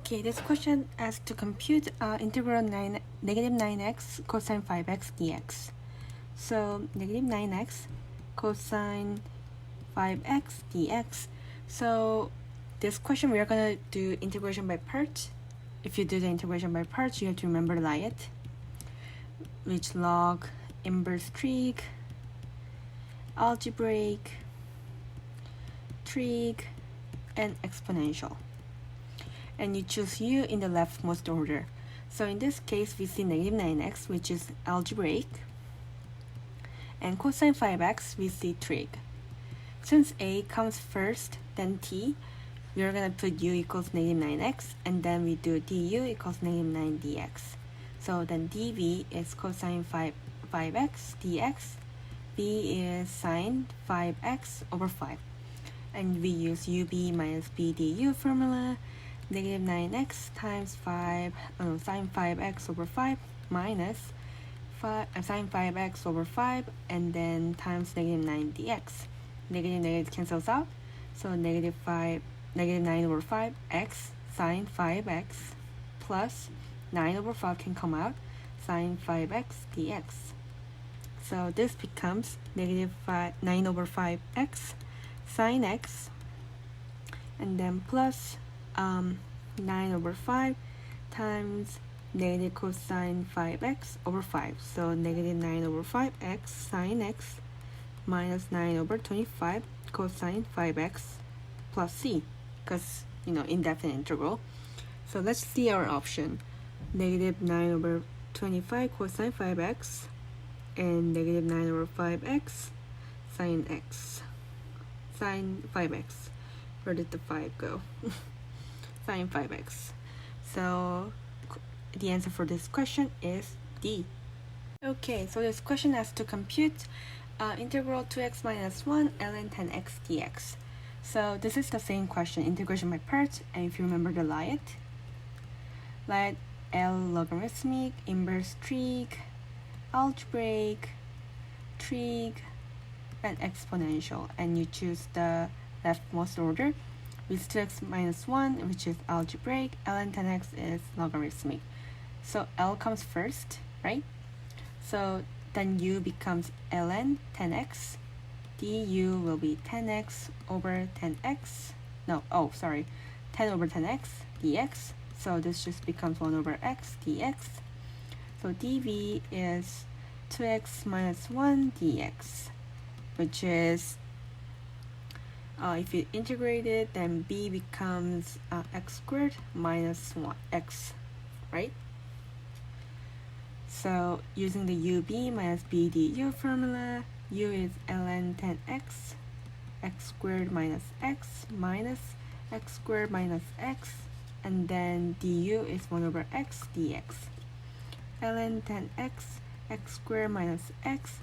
Okay, this question asks to compute integral negative 9x cosine 5x dx. So negative 9x cosine 5x dx. So this question we are going to do integration by parts. If you do the integration by parts, you have to remember Lyot, which log, inverse trig, algebraic, trig, and exponential. And you choose u in the leftmost order. So in this case, we see negative 9x, which is algebraic, and cosine 5x, we see trig. Since a comes first, then t, we are going to put u equals negative 9x, and then we do du equals negative 9 dx. So then dv is cosine 5x dx, b is sine 5x over 5. And we use ub minus b du formula, negative 9x times sine 5x over 5 minus sine 5x over 5, and then times negative 9 dx. Negative cancels out, so negative 9 over 5 x sine 5x plus 9 over 5 can come out, sine 5x dx. So this becomes negative 9 over 5x sine x, and then plus 9 over 5 times negative cosine 5x over 5. So negative 9 over 5x sine x minus 9 over 25 cosine 5x plus c, because indefinite integral. So let's see our option. Negative 9 over 25 cosine 5x and negative 9 over 5x sine x. Sine 5x. Where did the 5 go? Sine 5x. So the answer for this question is D. Okay, so this question has to compute integral 2x minus 1 ln 10x dx. So this is the same question, integration by parts, and if you remember the Lyot, L logarithmic, inverse trig, algebraic, trig, and exponential, and you choose the leftmost order with 2x minus 1, which is algebraic, ln 10x is logarithmic. So L comes first, right? So then u becomes ln 10x, du will be 10x over 10x, 10 over 10x dx. So this just becomes 1 over x dx. So dv is 2x minus 1 dx, which is, if you integrate it, then b becomes x squared minus 1x, right? So using the ub minus b du formula, u is ln 10x, x squared minus x squared minus x, and then du is 1 over x dx. Ln 10x, x squared minus x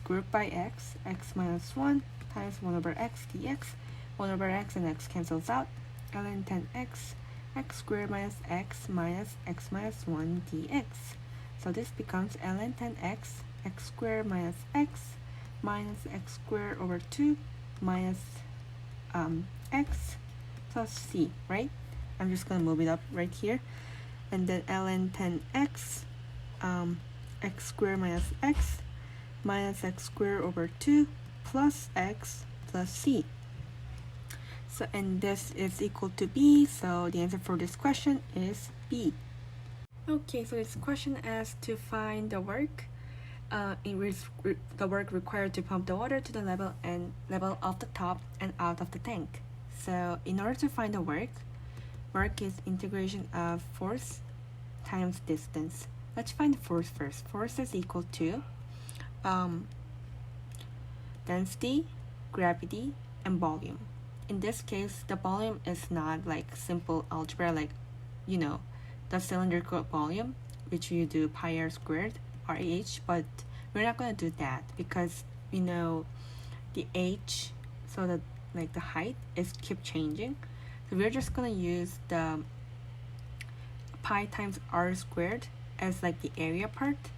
grouped by x minus 1 times 1 over x dx. 1 over x and x cancels out. Ln 10x, x squared minus x minus 1 dx. So this becomes ln 10x, x squared minus x squared over 2 minus x plus c, right? I'm just going to move it up right here. And then ln 10x, x squared minus x squared over 2 plus x plus c. So, and this is equal to b, so the answer for this question is b. Okay, so this question asks to find the work required to pump the water to the level of the top and out of the tank. So in order to find the work is integration of force times distance. Let's find the force first. Force is equal to density, gravity, and volume. In this case, the volume is not like simple algebra, like the cylindrical volume, which you do pi r squared RAH, but we're not going to do that because the h, so that like the height is keep changing. So we're just going to use the pi times r squared as like the area part,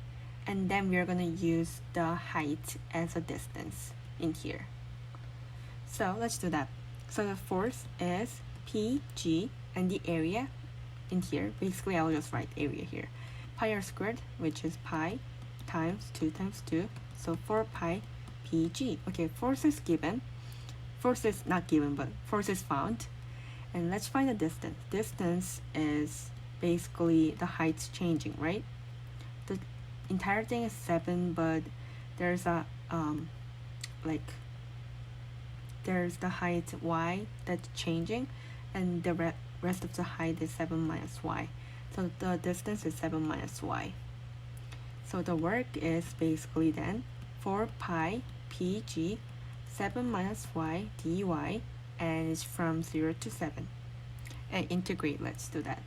and then we're going to use the height as a distance in here. So let's do that. So the force is Pg and the area in here, basically I'll just write area here. Pi r squared, which is pi times 2 times 2, so 4 pi pg. Okay, force is given. Force is not given, but force is found. And let's find the distance. Distance is basically the height's changing, right? The entire thing is 7, but there's a there's the height y that's changing, and the rest of the height is 7 minus y. So the distance is 7 minus y. So the work is basically then 4 pi pg 7 minus y dy, and it's from 0 to 7. And integrate, let's do that.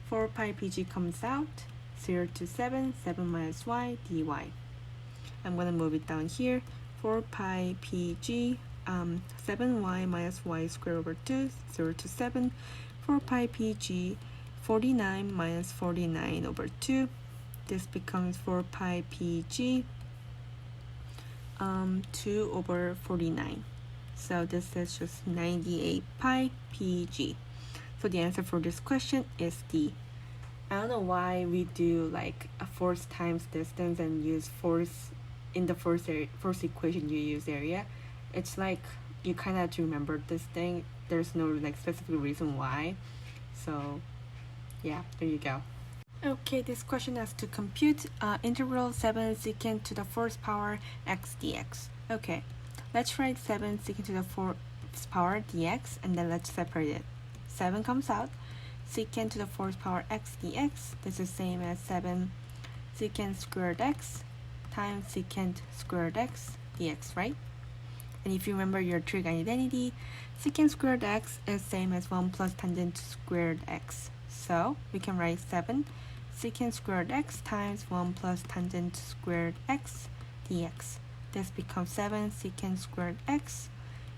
4 pi pg comes out, 0 to 7, 7 minus y dy. I'm going to move it down here. 4 pi pg 7y minus y squared over 2, 0 to 7. 4 pi pg 49 minus 49 over 2. This becomes 4 pi pg 2 over 49. So this is just 98 pi pg. So the answer for this question is D. I don't know why we do like a force times distance and use force in the first equation you use area. It's like you kind of have to remember this thing. There's no like specific reason why. So yeah, there you go. Okay, this question has to compute integral 7 secant to the fourth power x dx. Okay, let's write 7 secant to the fourth power dx, and then let's separate it. 7 comes out. Secant to the fourth power x dx. This is same as 7 secant squared x times secant squared x dx, right? And if you remember your trig identity, secant squared x is same as 1 plus tangent squared x. So we can write 7 secant squared x times 1 plus tangent squared x dx. This becomes 7 secant squared x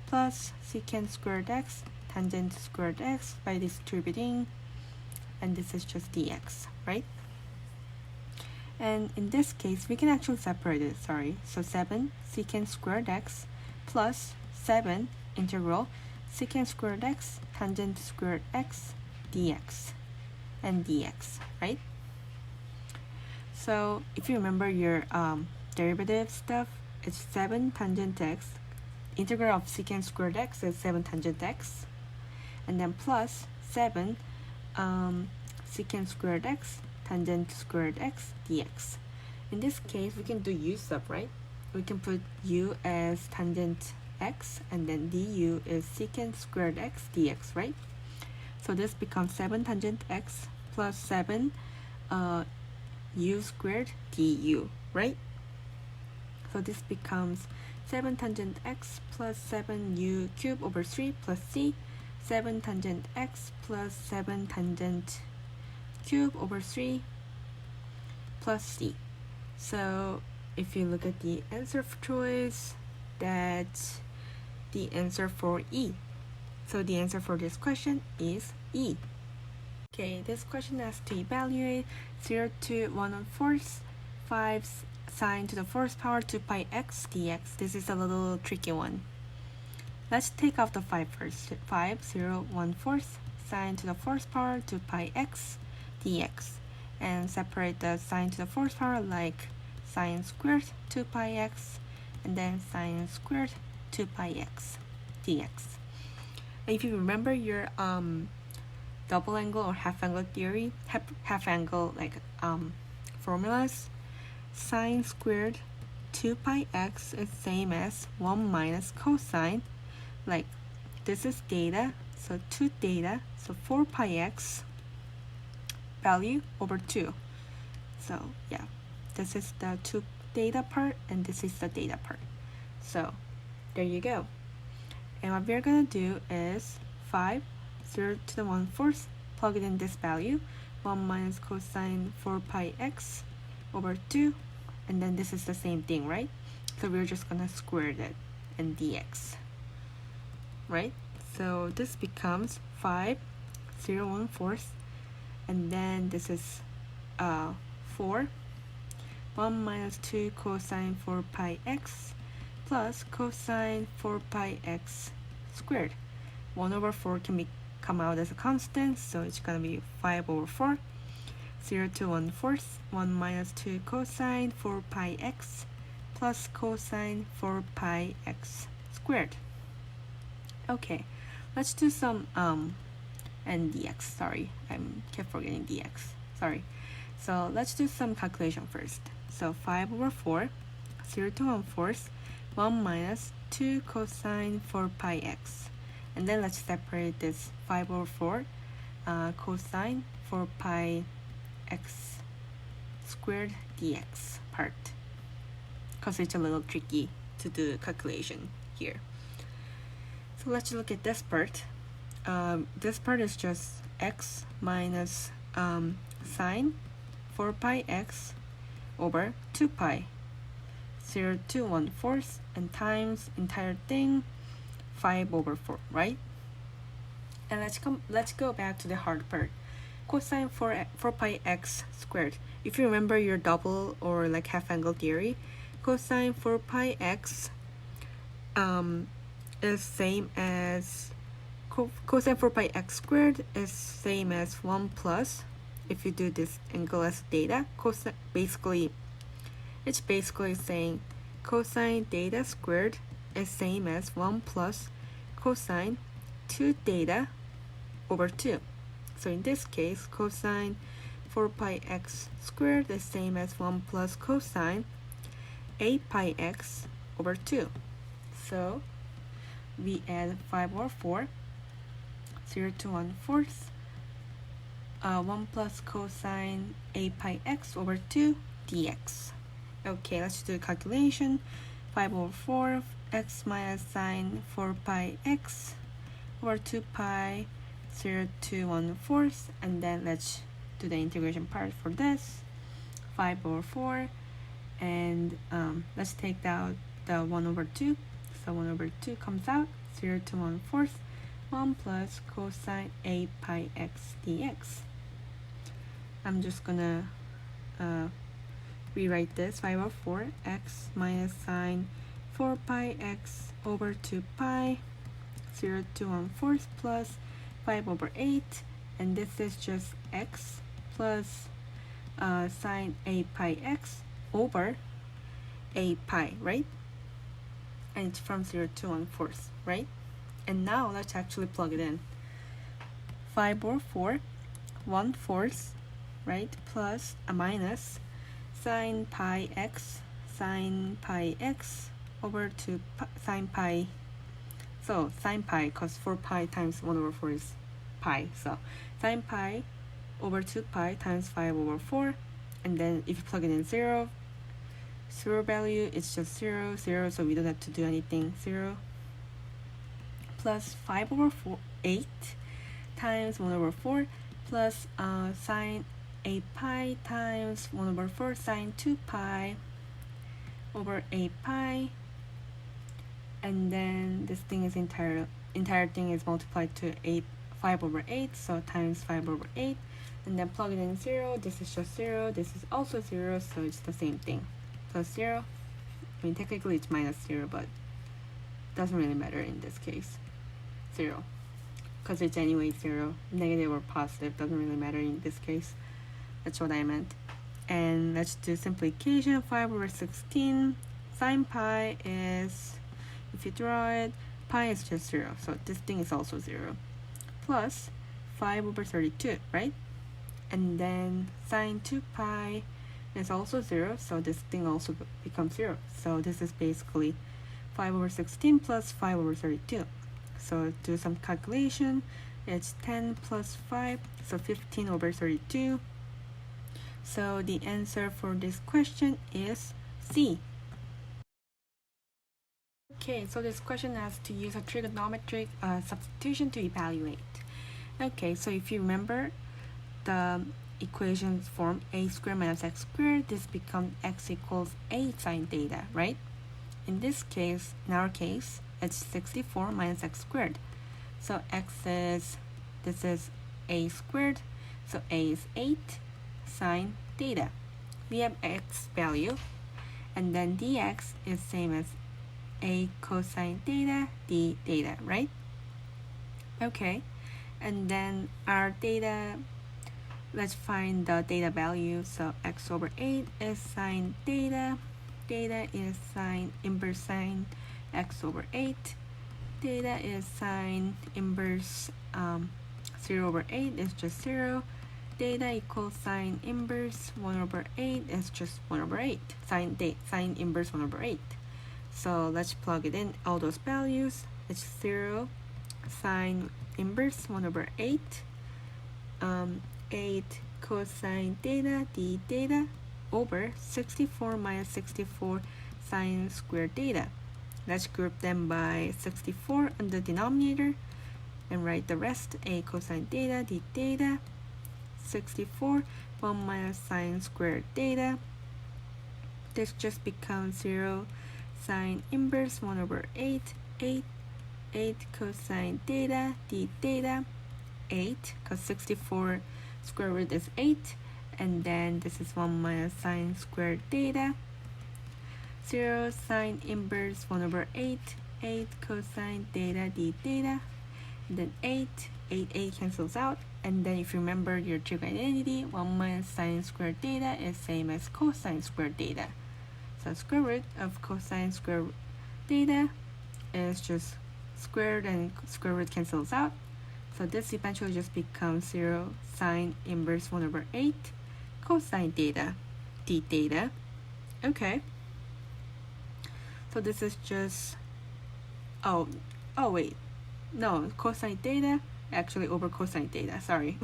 plus secant squared x tangent squared x by distributing, and this is just dx, right? And in this case, we can actually separate it, So 7 secant squared x plus 7 integral secant squared x tangent squared x dx and dx, right? So if you remember your derivative stuff, it's 7 tangent x. Integral of secant squared x is 7 tangent x, and then plus 7 secant squared x tangent squared x dx. In this case, we can do u sub, right? We can put u as tangent x, and then du is secant squared x dx, right? So this becomes 7 tangent x plus 7 u squared du, right? So this becomes 7 tangent x plus 7 u cubed over 3 plus c, 7 tangent x plus 7 tangent cube over 3 plus c. So if you look at the answer for choice, that's the answer for E. So the answer for this question is E. Okay, this question has to evaluate 0 to 1/4, 5 sine to the fourth power 2 pi x dx. This is a little tricky one. Let's take out the 5 first. 5, 0, 1/4 sine to the fourth power 2 pi x dx. And separate the sine to the fourth power like sine squared 2 pi x, and then sine squared 2 pi x dx. If you remember your double angle or half angle theory, half angle like formulas, sine squared 2 pi x is same as 1 minus cosine, like this is theta, so 2 theta, so 4 pi x value over 2. So yeah, this is the 2 theta part, and this is the theta part. So there you go. And what we're gonna do is 5, 0 to the 1/4, plug it in this value, 1 minus cosine 4 pi x over 2, and then this is the same thing, right? So we're just gonna square that and dx, right? So this becomes 5, 0, 1/4, and then this is 4, 1 minus 2 cosine 4 pi x plus cosine 4 pi x squared. 1/4 can come out as a constant, so it's gonna be 5 over 4. 0 to 1/4, 1 minus 2 cosine 4 pi x plus cosine 4 pi x squared. Okay, let's do some and dx, sorry, I kept forgetting dx, sorry. So let's do some calculation first. So 5 over 4, 0 to 1/4, 1 minus 2 cosine 4 pi x. And then let's separate this 5 over 4 cosine 4 pi x squared dx part, because it's a little tricky to do the calculation here. So let's look at this part. This part is just x minus sine 4 pi x over 2 pi, 0 to 1/4, and times entire thing 5 over 4, right? And let's go back to the hard part. Cosine 4 pi x squared. If you remember your double or like half angle theory, cosine 4 pi x is same as cosine 4 pi x squared is same as 1 plus, if you do this angle as theta, cosine, it's basically saying cosine theta squared is same as 1 plus cosine 2 theta over 2. So in this case, cosine 4 pi x squared is same as 1 plus cosine 8 pi x over 2. So we add 5 over 4, 0 to 1/4, 1 plus cosine 8 pi x over 2 dx. Okay, let's do the calculation. 5 over 4, x minus sine 4 pi x over 2 pi, 0 to 1/4, and then let's do the integration part for this. 5 over 4, and let's take out the 1 over 2, so 1 over 2 comes out, 0 to 1/4, 1 plus cosine 8 pi x dx. I'm just gonna rewrite this. 5 over 4, x minus sine 4 pi x over 2 pi, 0 to 1/4 plus 5 over 8, and this is just x plus sine 8 pi x over 8 pi, right? And it's from 0 to 1/4, right? And now let's actually plug it in. 5 over 4, 1/4, right? Plus a minus sine pi x over 2 pi, sine pi. So sine pi, because 4 pi times 1 over 4 is pi. So sine pi over 2 pi times 5 over 4. And then if you plug it in 0 value, it's just 0, 0, so we don't have to do anything. 0 plus 5 over 8 times 1 over 4 plus sine 8 pi times 1 over 4 sine 2 pi over 8 pi, and then this thing is entire thing is multiplied to 5 over 8, so times 5 over 8, and then plug it in 0. This is just 0, this is also 0, so it's the same thing. Plus 0, I mean technically it's minus 0, but doesn't really matter in this case. 0, because it's anyway 0. Negative or positive doesn't really matter in this case. That's what I meant. And let's do simplification. 5 over 16 sine pi is, if you draw it, pi is just 0, so this thing is also 0, plus 5 over 32, right? And then sine 2 pi is also 0, so this thing also becomes 0. So this is basically 5 over 16 plus 5 over 32. So do some calculation. It's 10 plus 5, so 15 over 32. So the answer for this question is C. Okay, so this question has to use a trigonometric substitution to evaluate. Okay, so if you remember the equations form a squared minus x squared, this becomes x equals a sine theta, right? In this case, in our case, it's 64 minus x squared. So this is a squared, so a is 8 sine theta. We have x value, and then dx is same as a cosine theta d theta, right? Okay, And then our theta, let's find the theta value. So x over 8 is sine theta. Theta is sine inverse sine x over 8. Theta is sine inverse 0 over 8 is just 0. Theta equals sine inverse 1 over 8 is just 1 over 8. Sine inverse 1 over 8. So let's plug it in, all those values. It's 0, sine inverse 1 over 8, 8 cosine theta d theta over 64 minus 64 sine squared theta. Let's group them by 64 on the denominator and write the rest. A cosine theta d theta, 64, 1 minus sine squared theta. This just becomes 0, sine inverse 1 over 8, 8 cosine theta d theta, 8, because 64 square root is 8, and then this is 1 minus sine squared theta, 0 sine inverse 1 over 8, 8 cosine theta d theta, and then 8 cancels out, and then if you remember your trig identity, 1 minus sine squared theta is same as cosine squared theta. So square root of cosine squared theta is just squared and square root cancels out. So this eventually just becomes 0 sine inverse 1 over 8 cosine theta d theta. Okay. So this is just, oh wait, no, cosine theta actually over cosine theta, sorry.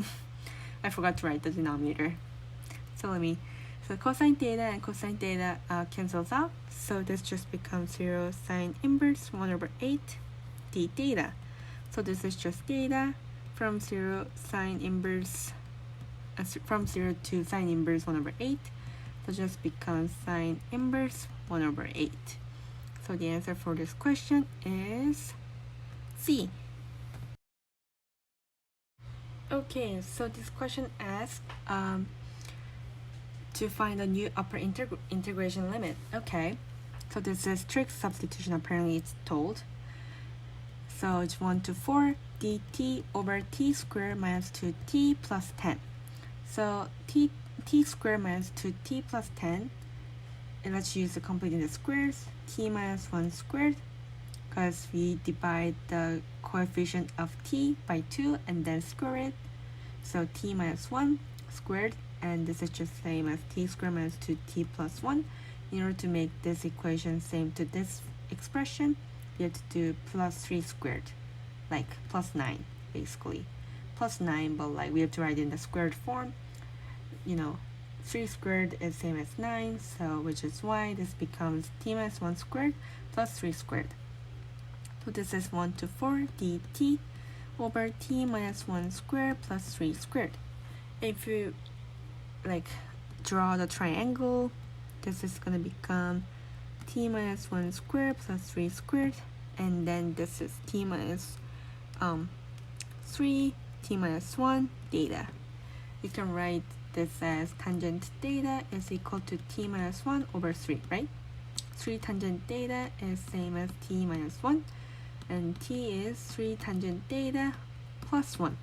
I forgot to write the denominator. So cosine theta and cosine theta cancels out. So this just becomes 0 sine inverse 1 over 8 d theta. So this is just theta from 0 sine inverse, from 0 to sine inverse 1 over 8. So just becomes sine inverse 1 over 8. So the answer for this question is C. Okay, so this question asks to find a new upper integration limit. Okay, so this is trig substitution, apparently it's told. So it's 1 to 4 dt over t squared minus 2t plus 10. So t squared minus 2t plus 10, and let's use the completing the squares, t minus 1 squared, because we divide the coefficient of t by 2 and then square it. So t minus 1 squared, and this is just same as t squared minus 2t plus 1. In order to make this equation same to this expression, we have to do plus 3 squared, like plus 9 basically. Plus 9, but like we have to write in the squared form. 3 squared is same as 9, so which is why this becomes t minus 1 squared plus 3 squared. So this is 1 to 4 dt over t minus 1 squared plus 3 squared. If you draw the triangle, this is going to become t minus 1 squared plus 3 squared, and then this is t minus 3, t minus 1 theta. You can write this as tangent theta is equal to t minus 1 over 3, right? 3 tangent theta is same as t minus 1, and t is 3 tangent theta plus 1.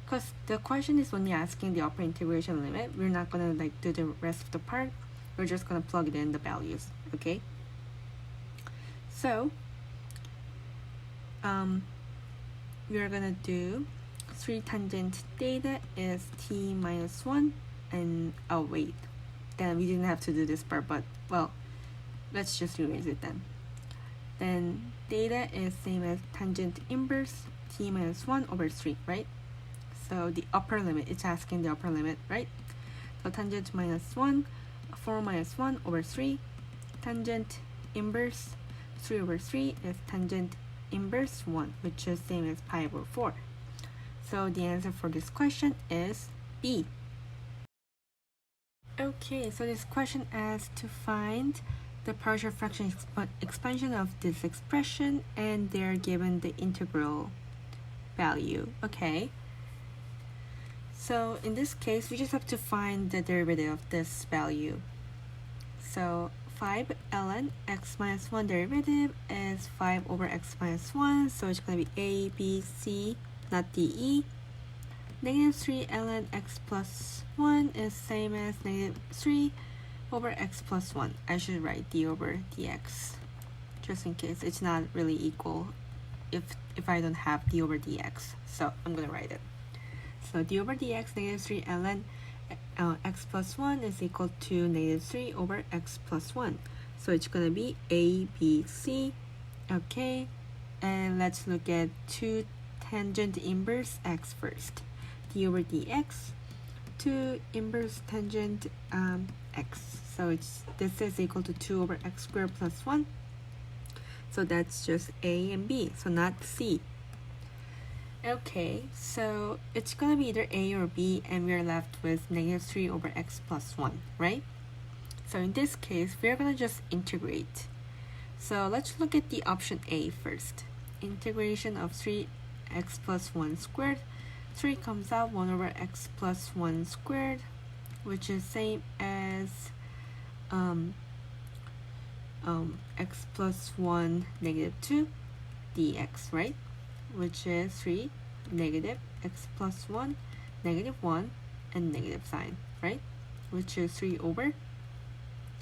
Because the question is only asking the upper integration limit, we're not going to do the rest of the part. We're just going to plug in the values, okay? So we are going to do 3 tangent theta is t minus 1, and oh wait, then we didn't have to do this part, but well, let's just erase it then. Then theta is same as tangent inverse t minus 1 over 3, right? So the upper limit, it's asking the upper limit, right? So tangent minus 1, 4 minus 1 over 3, tangent inverse 3 over 3 is tangent inverse 1, which is same as pi over 4. So the answer for this question is B. Okay, so this question asks to find the partial fraction expansion of this expression, and they're given the integral value. Okay, so in this case, we just have to find the derivative of this value. So 5 ln x minus 1 derivative is 5 over x minus 1, so it's going to be a, b, c not dE. Negative 3 ln x plus 1 is same as negative 3 over x plus 1. I should write d over dx, just in case it's not really equal if I don't have d over dx. So I'm going to write it. So d over dx, negative 3 ln x plus 1 is equal to negative 3 over x plus 1. So it's going to be a, b, c. Okay, and let's look at 2 tangent inverse x first. D over dx, 2 inverse tangent x. So this is equal to 2 over x squared plus 1. So that's just a and b, so not c. Okay, so it's gonna be either a or b, and we're left with negative 3 over x plus 1, right? So in this case, we're gonna just integrate. So let's look at the option A first. Integration of 3x plus 1 squared. 3 comes out 1 over x plus 1 squared, which is same as x plus 1 negative 2 dx, right? Which is 3 negative x plus 1 negative 1 and negative sign, right? Which is 3 over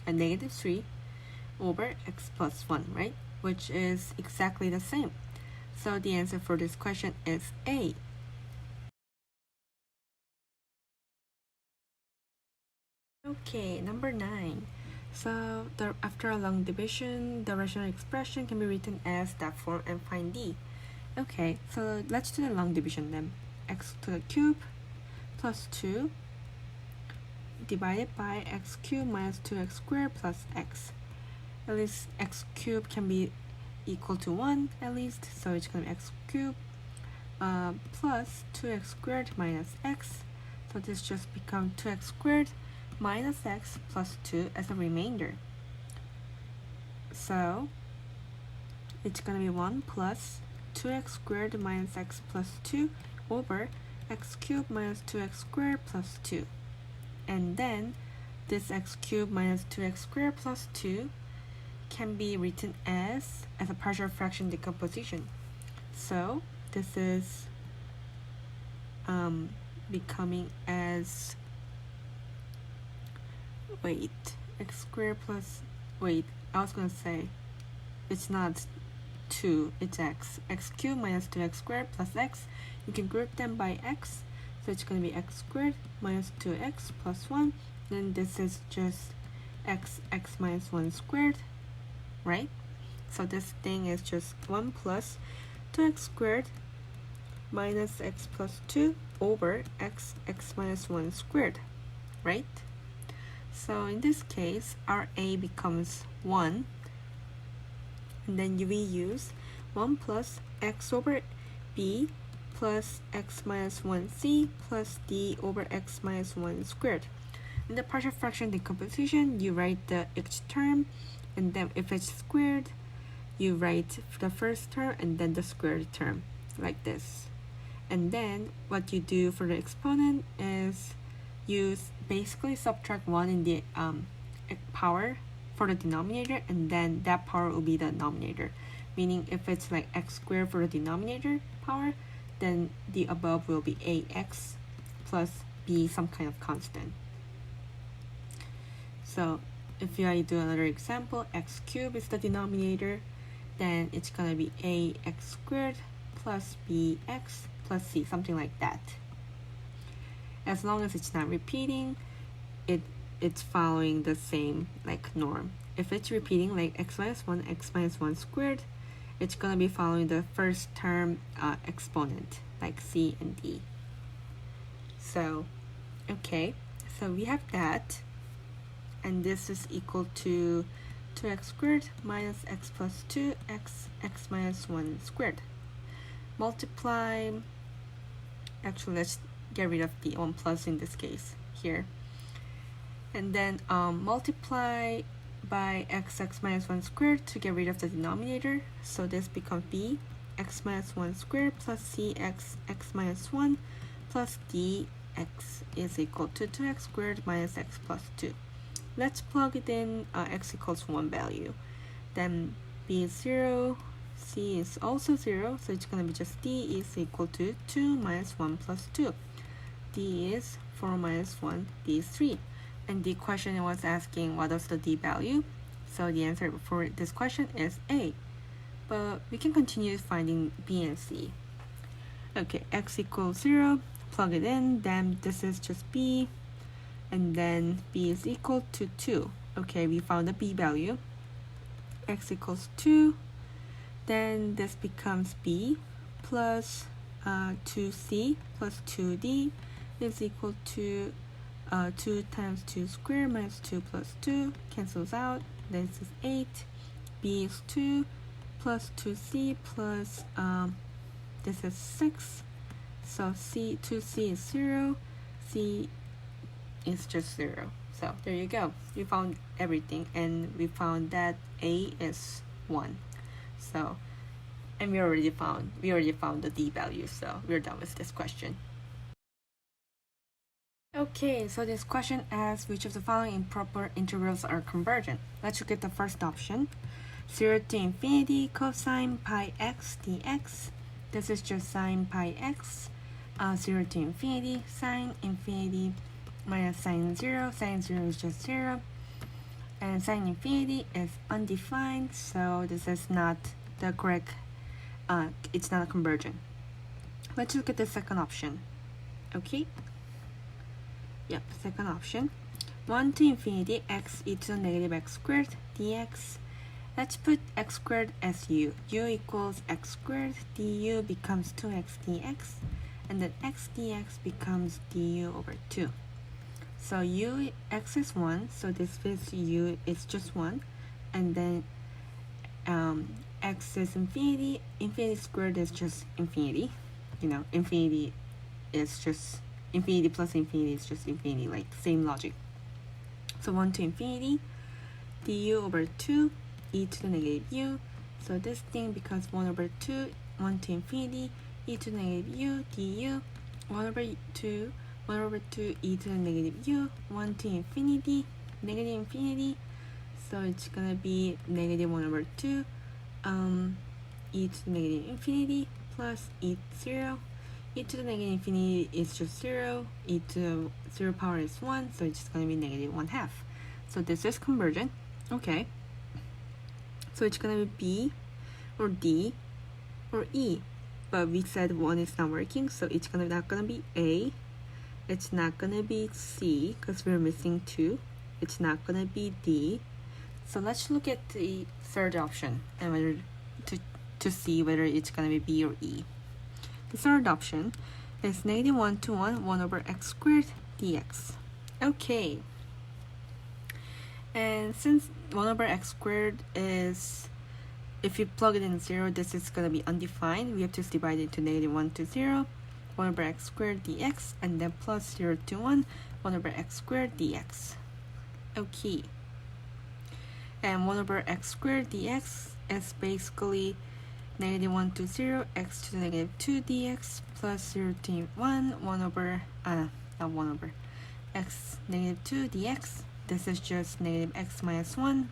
a negative 3 over x plus 1, right? Which is exactly the same. So the answer for this question is A. Okay, number 9. So after a long division, the rational expression can be written as that form and find D. Okay, so let's do the long division then. X to the cube plus 2 divided by x cubed minus 2x squared plus x. At least x cubed can be equal to 1 at least, so it's going to be x cubed plus 2x squared minus x. So this just becomes 2x squared minus x plus 2 as a remainder. So it's going to be 1 plus 2x squared minus x plus 2 over x cubed minus 2x squared plus 2. And then this x cubed minus 2x squared plus 2 can be written as a partial fraction decomposition. So this is becoming as x squared plus, I was going to say it's not 2, it's x cubed minus 2x squared plus x. You can group them by x, so it's going to be x squared minus 2x plus 1. Then this is just x minus 1 squared, right? So this thing is just 1 plus 2x squared minus x plus 2 over x minus 1 squared, right? So in this case, our a becomes 1, and then we use 1 plus x over b plus x minus 1c plus d over x minus 1 squared. In the partial fraction decomposition, you write the each term, and then if it's squared, you write the first term and then the squared term, like this. And then what you do for the exponent is you basically subtract 1 in the power for the denominator, and then that power will be the denominator. Meaning if it's like x squared for the denominator power, then the above will be ax plus b, some kind of constant. So if I do another example, x cubed is the denominator, then it's gonna be ax squared plus bx plus c, something like that. As long as it's not repeating, it's following the same like norm. If it's repeating like x minus 1 squared, it's gonna be following the first term exponent like c and d. So okay, so we have that, and this is equal to 2x squared minus x plus 2 x minus 1 squared. Multiply, actually let's get rid of the 1 plus in this case here, and then multiply by x minus 1 squared to get rid of the denominator. So this becomes b x minus 1 squared plus c x minus 1 plus dx is equal to 2x squared minus x plus 2. Let's plug it in x equals 1 value. Then b is 0, c is also 0, so it's going to be just d is equal to 2 minus 1 plus 2. D is 4 minus 1, D is 3. And the question was asking what is the D value. So the answer for this question is A. But we can continue finding B and C. Okay, x equals 0, plug it in, then this is just B. And then B is equal to 2. Okay, we found the B value. X equals 2. Then this becomes B plus 2C plus 2D is equal to 2 times 2 squared minus 2 plus 2 cancels out. This is 8. B is 2 plus 2C plus this is 6. So 2C is 0. C is just 0. So there you go. We found everything, and we found that A is 1. So, and we already found the D value. So we're done with this question. Okay, so this question asks which of the following improper integrals are convergent. Let's look at the first option. 0 to infinity cosine pi x dx. This is just sine pi x. 0 to infinity sine infinity minus sine 0. Sine 0 is just 0. And sine infinity is undefined, so this is not the correct, it's not convergent. Let's look at the second option. Okay? Yep, second option. 1 to infinity x e to the negative x squared dx. Let's put x squared as u. U equals x squared, du becomes 2x dx, and then x dx becomes du over 2. So x is 1, so this is u is just 1, and then x is infinity. Infinity squared is just infinity. You know, infinity is just infinity plus infinity is just infinity, like same logic. So 1 to infinity, du over 2, e to the negative u. So this thing becomes 1 over 2, 1 to infinity, e to the negative u, du, 1 over 2, 1 over 2, e to the negative u, 1 to infinity, negative infinity. So it's gonna be negative 1 over 2, e to the negative infinity, plus e 0. E to the negative infinity is just 0. E to 0 power is 1, so it's just going to be negative 1/2. So this is convergent. Okay. So it's going to be B or D or E. But we said 1 is not working, so it's not going to be A. It's not going to be C because we're missing 2. It's not going to be D. So let's look at the third option and whether to see whether it's going to be B or E. The third option is negative 1 to 1, 1 over x squared dx. Okay. And since 1 over x squared is, if you plug it in 0, this is going to be undefined. We have to divide it into negative 1 to 0, 1 over x squared dx, and then plus 0 to 1, 1 over x squared dx. Okay. And 1 over x squared dx is basically negative 1 to 0, x to the negative 2 dx, plus 0 to 1, 1 over, not 1 over, x negative 2 dx. This is just negative x minus 1,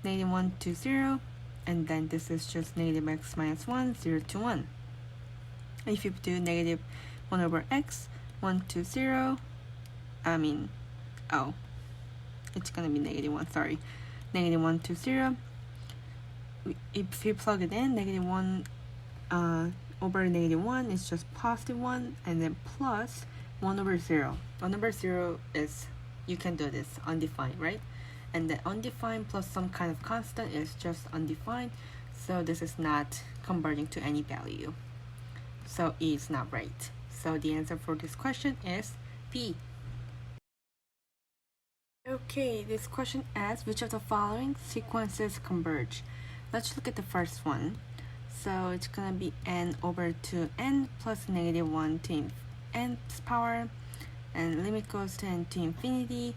negative 1 to 0, and then this is just negative x minus 1, 0 to 1. If you do negative 1 over x, 1 to 0, it's going to be negative 1, sorry. Negative 1 to 0. If you plug it in, negative 1 over negative 1 is just positive 1, and then plus 1 over 0. 1 over 0 is, you can do this, undefined, right? And then undefined plus some kind of constant is just undefined, so this is not converging to any value. So E is not right. So the answer for this question is B. Okay, this question asks which of the following sequences converge. Let's look at the first one. So it's gonna be n over 2n plus negative 1 to nth power, and limit goes to n to infinity,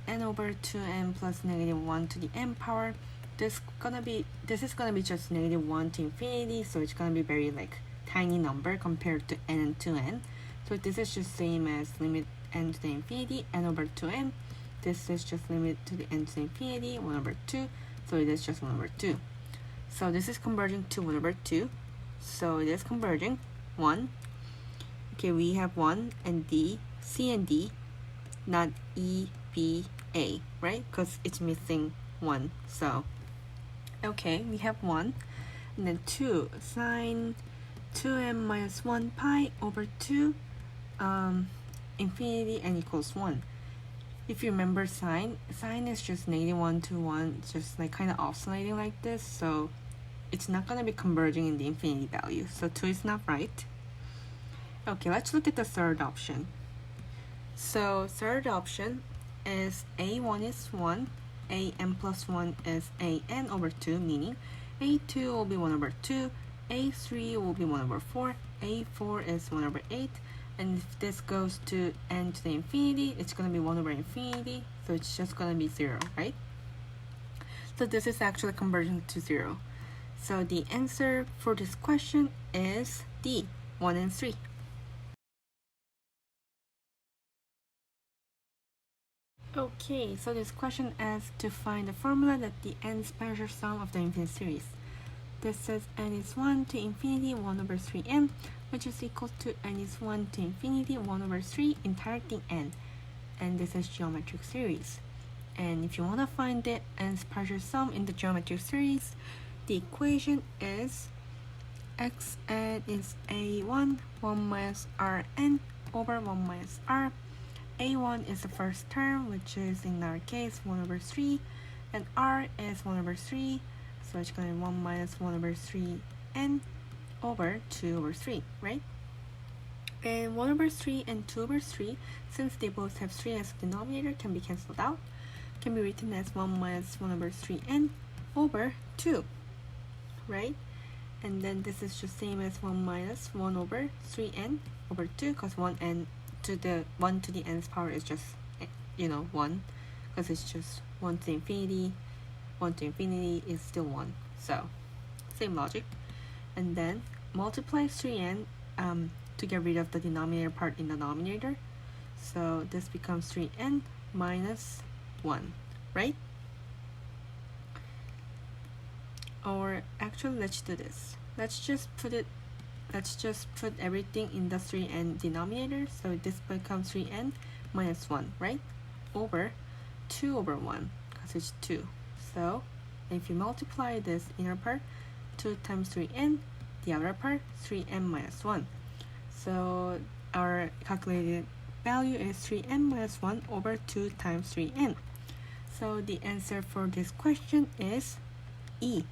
n over 2n plus negative 1 to the n power. This is gonna be just negative 1 to infinity, so it's gonna be very like tiny number compared to n and 2n. So this is just same as limit n to the infinity, n over 2n. This is just limit to the n to the infinity, 1 over 2. So it is just 1 over 2. So this is converging to 1 over 2. So it is converging 1. Okay, we have 1 and D, C and D, not E, B, A, right? Because it's missing 1. So, okay, we have 1. And then 2, sine 2m minus 1 pi over 2, infinity n equals 1. If you remember sine is just -1 to 1, just like kind of oscillating like this, so it's not going to be converging in the infinity value. So 2 is not right. Okay, let's look at the third option. So third option is a1 is 1, an plus 1 is an over 2, meaning a2 will be 1 over 2, a3 will be 1 over 4, a4 is 1 over 8, and if this goes to n to the infinity, it's going to be 1 over infinity, so it's just going to be 0, right? So this is actually converging to 0. So the answer for this question is D, 1 and 3. Okay, so this question asks to find the formula that the n special sum of the infinite series. This says n is 1 to infinity 1 over 3n, which is equal to n is 1 to infinity 1 over 3 entire thing n. And this is geometric series. And if you want to find the n's partial sum in the geometric series, the equation is xn is a1 1 minus rn over 1 minus r. a1 is the first term, which is in our case 1 over 3, and r is 1 over 3, so it's going to be 1 minus 1 over 3n over 2 over 3, right? And 1 over 3 and 2 over 3, since they both have 3 as a denominator, can be cancelled out. Can be written as 1 minus 1 over 3n over 2, right? And then this is just same as 1 minus 1 over 3n over 2, because 1 to the n's power is just, 1, because it's just 1 to infinity. 1 to infinity is still 1. So, same logic. And then multiply 3n to get rid of the denominator part in the denominator. So this becomes 3n minus 1, right? Or actually, let's do this. Let's just put everything in the 3n denominator. So this becomes 3n minus 1, right? Over 2 over 1, because it's 2. So if you multiply this inner part, 2 times 3n, the outer part, 3n minus 1. So our calculated value is 3n minus 1 over 2 times 3n. So the answer for this question is E.